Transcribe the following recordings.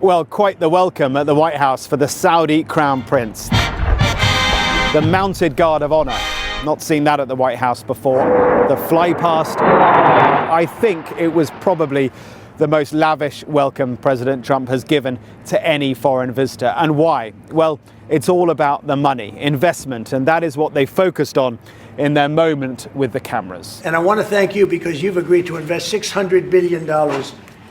Well, quite the welcome at the White House for the Saudi Crown Prince. The mounted guard of honor. Not seen that at the White House before. The fly past. I think it was probably the most lavish welcome President Trump has given to any foreign visitor. And why? Well, it's all about the money, investment, and that is what they focused on in their moment with the cameras. And I want to thank you because you've agreed to invest $600 billion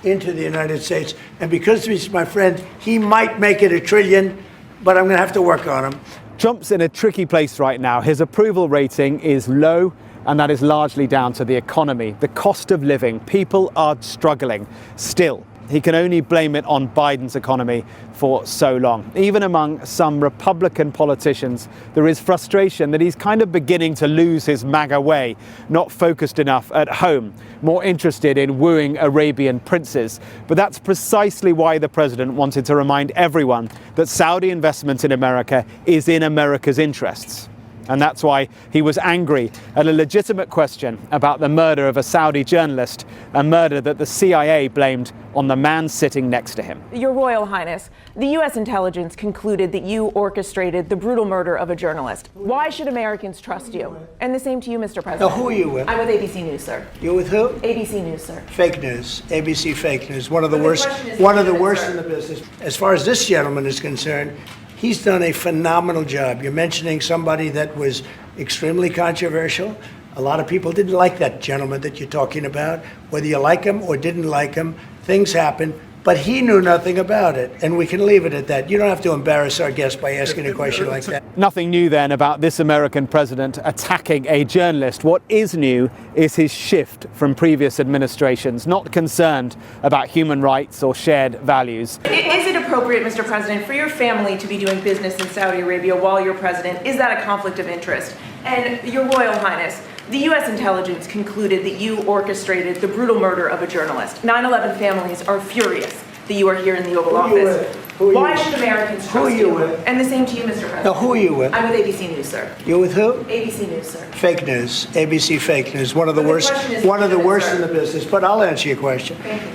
into the United States. And because he's my friend, he might make it $1 trillion, but I'm going to have to work on him. Trump's in a tricky place right now. His approval rating is low, and that is largely down to the economy, the cost of living. People are struggling still. He can only blame it on Biden's economy for so long. Even among some Republican politicians, there is frustration that he's kind of beginning to lose his MAGA way, not focused enough at home, more interested in wooing Arabian princes. But that's precisely why the president wanted to remind everyone that Saudi investment in America is in America's interests. And that's why he was angry at a legitimate question about the murder of a Saudi journalist, a murder that the CIA blamed on the man sitting next to him. Your Royal Highness, the U.S. intelligence concluded that you orchestrated the brutal murder of a journalist. Why should Americans trust you? And the same to you, Mr. President. Now, who are you with? I'm with ABC News, sir. You're with who? ABC News, sir. Fake news. ABC fake news. One of the worst in the business. As far as this gentleman is concerned, he's done a phenomenal job. You're mentioning somebody that was extremely controversial. A lot of people didn't like that gentleman that you're talking about. Whether you like him or didn't like him, things happen. But he knew nothing about it, and we can leave it at that. You don't have to embarrass our guest by asking a question like that. Nothing new then about this American president attacking a journalist. What is new is his shift from previous administrations, not concerned about human rights or shared values. Is it appropriate, Mr. President, for your family to be doing business in Saudi Arabia while you're president? Is that a conflict of interest? And Your Royal Highness, the U.S. intelligence concluded that you orchestrated the brutal murder of a journalist. 9/11 families are furious that you are here in the Oval Office. Why should Americans trust you? And the same to you, Mr. President. Now, who are you with? I'm with ABC News, sir. You're with who? ABC News, sir. Fake news. ABC fake news. One of the worst in the business. But I'll answer your question. Thank you.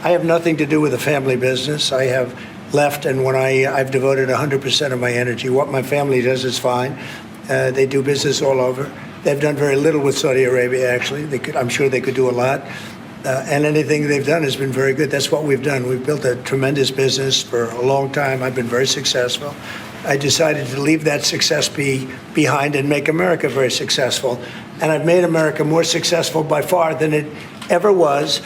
I have nothing to do with the family business. I have left, and when I've devoted 100% of my energy. What my family does is fine. They do business all over. They've done very little with Saudi Arabia, actually. I'm sure they could do a lot. And anything they've done has been very good. That's what we've done. We've built a tremendous business for a long time. I've been very successful. I decided to leave that success behind and make America very successful. And I've made America more successful by far than it ever was,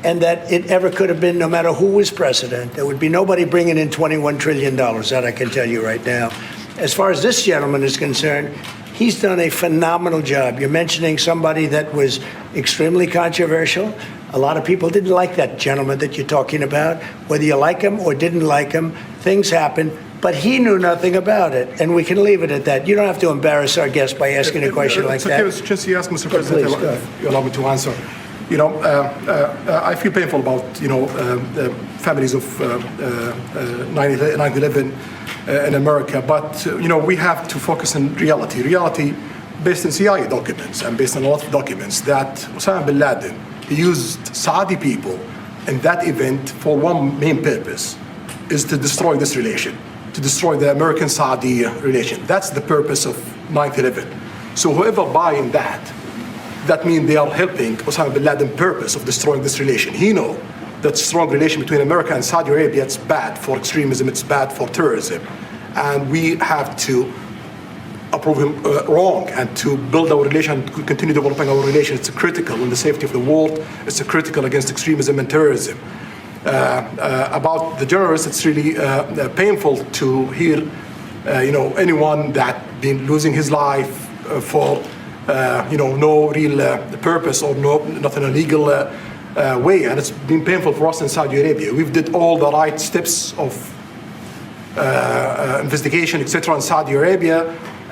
and that it ever could have been, no matter who was president. There would be nobody bringing in $21 trillion, that I can tell you right now. As far as this gentleman is concerned, he's done a phenomenal job. You're mentioning somebody that was extremely controversial. A lot of people didn't like that gentleman that you're talking about. Whether you like him or didn't like him, things happen. But he knew nothing about it, and we can leave it at that. You don't have to embarrass our guest by asking a question like that. Okay, just you ask, Mr. President, you allow me to answer. You know, I feel painful about, the families of 9/11 in America, but, we have to focus on reality. Reality based on CIA documents and based on a lot of documents that Osama bin Laden used Saudi people in that event for one main purpose, is to destroy this relation, to destroy the American-Saudi relation. That's the purpose of 9/11. So whoever buying that means they are helping Osama bin Laden's purpose of destroying this relation. He knows that strong relation between America and Saudi Arabia, it's bad for extremism, it's bad for terrorism. And we have to approve him wrong and to build our relation, to continue developing our relation. It's critical in the safety of the world. It's critical against extremism and terrorism. About the journalists, it's really painful to hear, anyone that been losing his life for no real purpose or nothing illegal way, and it's been painful for us in Saudi Arabia. We've did all the right steps of investigation, etc. in Saudi Arabia,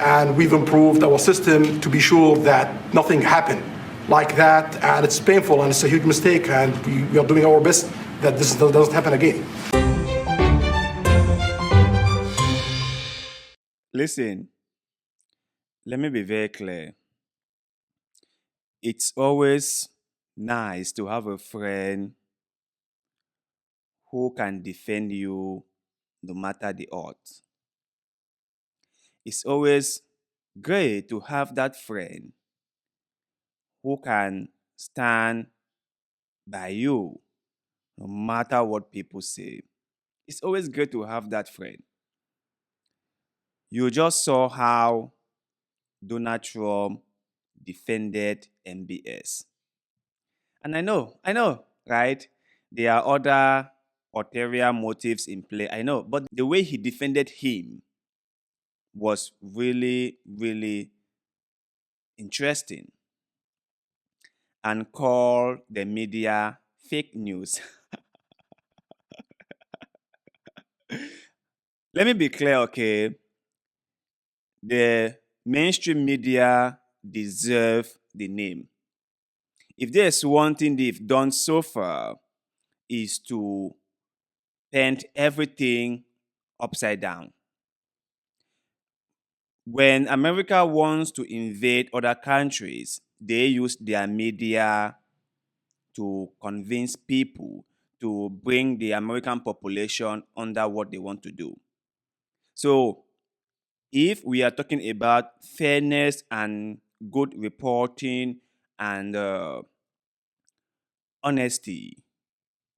and we've improved our system to be sure that nothing happened like that, and it's painful and it's a huge mistake, and we are doing our best that this doesn't happen again. Listen, let me be very clear. It's always nice to have a friend who can defend you no matter the odds. It's always great to have that friend who can stand by you no matter what people say. It's always great to have that friend. You just saw how Donald Trump defended MBS. And I know, right? There are other ulterior motives in play, I know. But the way he defended him was really, really interesting and called the media fake news. Let me be clear, okay? The mainstream media deserve the name. If there's one thing they've done so far is to paint everything upside down. When America wants to invade other countries, they use their media to convince people to bring the American population under what they want to do. So, if we are talking about fairness and good reporting and honesty,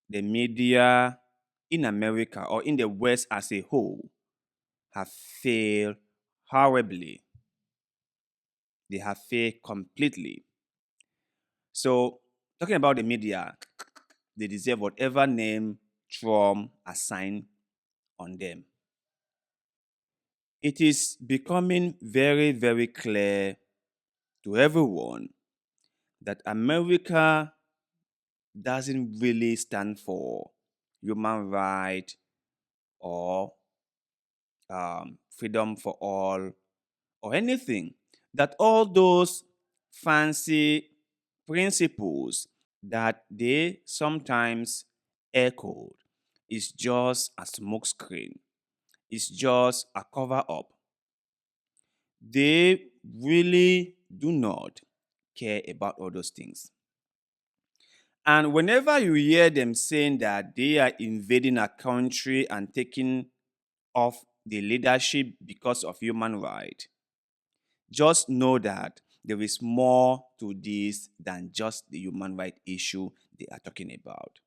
the media in America or in the West as a whole have failed horribly. They have failed completely. So, talking about the media, they deserve whatever name Trump assigned on them. It is becoming very, very clear to everyone that America doesn't really stand for human rights or freedom for all or anything. That all those fancy principles that they sometimes echoed is just a smokescreen. It's just a cover up. They really do not care about all those things. And whenever you hear them saying that they are invading a country and taking off the leadership because of human rights, just know that there is more to this than just the human rights issue they are talking about.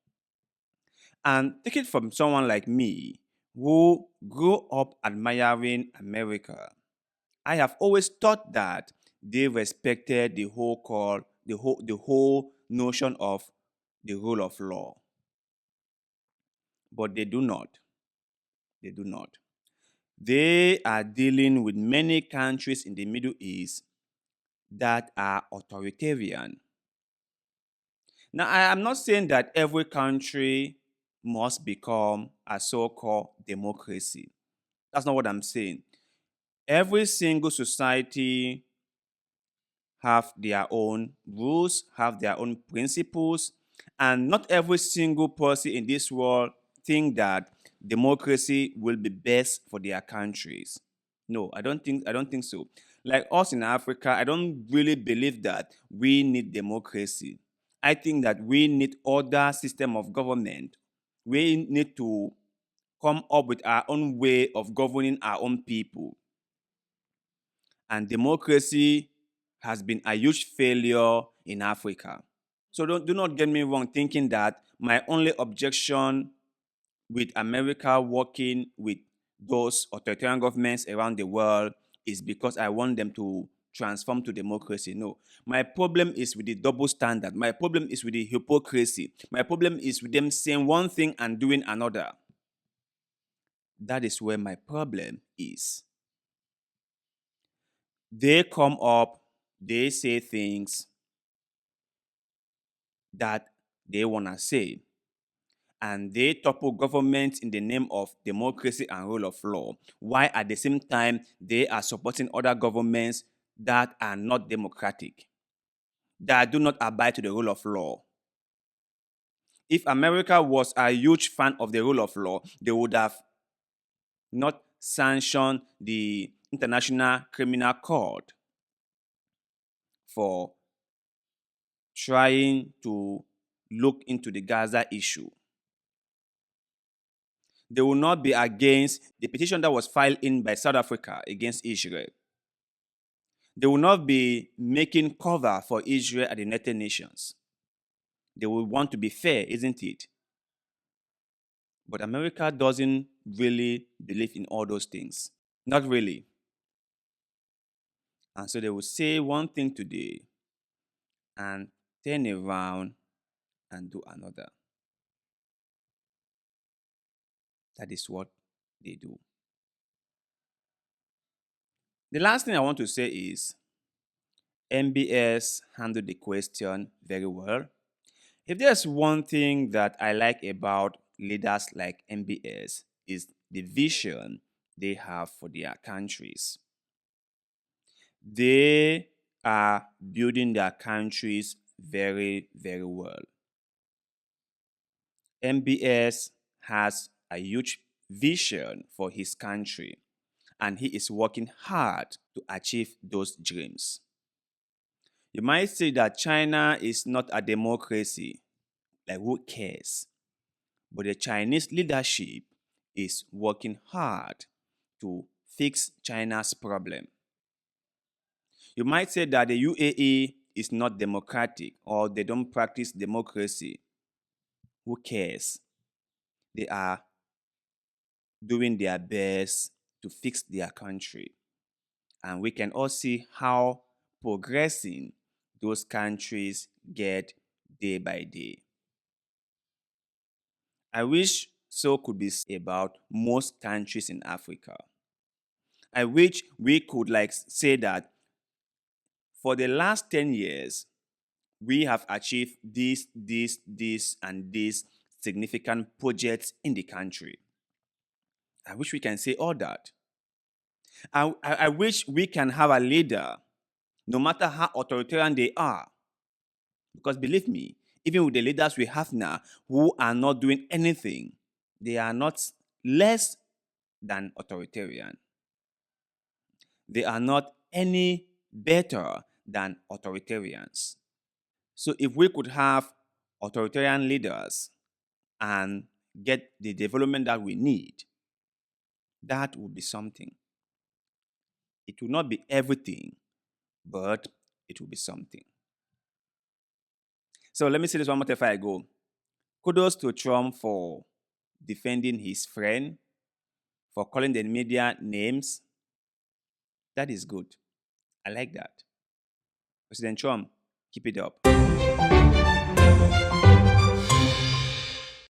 And take it from someone like me who grew up admiring America. I have always thought that they respected the whole notion of the rule of law. But they do not. They do not. They are dealing with many countries in the Middle East that are authoritarian. Now, I am not saying that every country must become a so-called democracy. That's not what I'm saying. Every single society have their own rules, have their own principles, and not every single person in this world think that democracy will be best for their countries. No, I don't think so. Like us in Africa, I don't really believe that we need democracy. I think that we need other system of government. We need to come up with our own way of governing our own people. And democracy has been a huge failure in Africa. So do not get me wrong thinking that my only objection with America working with those authoritarian governments around the world is because I want them to transform to democracy. No. My problem is with the double standard. My problem is with the hypocrisy. My problem is with them saying one thing and doing another. That is where my problem is. They come up, they say things that they want to say, and they topple government in the name of democracy and rule of law, while at the same time they are supporting other governments that are not democratic, that do not abide to the rule of law. If America was a huge fan of the rule of law, they would have not sanctioned the International Criminal Court for trying to look into the Gaza issue. They will not be against the petition that was filed in by South Africa against Israel. They will not be making cover for Israel at the United Nations. They will want to be fair, isn't it? But America doesn't really believe in all those things. Not really. And so they will say one thing today and turn around and do another. That is what they do. The last thing I want to say is MBS handled the question very well. If there's one thing that I like about leaders like MBS is the vision they have for their countries. They are building their countries very, very well. MBS has a huge vision for his country, and he is working hard to achieve those dreams. You might say that China is not a democracy. Like, who cares? But the Chinese leadership is working hard to fix China's problem. You might say that the UAE is not democratic or they don't practice democracy. Who cares? They are doing their best to fix their country. And we can all see how progressing those countries get day by day. I wish so could be said about most countries in Africa. I wish we could say that for the last 10 years, we have achieved this, and this significant projects in the country. I wish we can say all that. I wish we can have a leader, no matter how authoritarian they are. Because believe me, even with the leaders we have now who are not doing anything, they are not less than authoritarian. They are not any better than authoritarians. So if we could have authoritarian leaders and get the development that we need, that would be something. It will not be everything, but it will be something. So let me say this one more time before I go. Kudos to Trump for defending his friend, for calling the media names. That is good. I like that. President Trump, keep it up.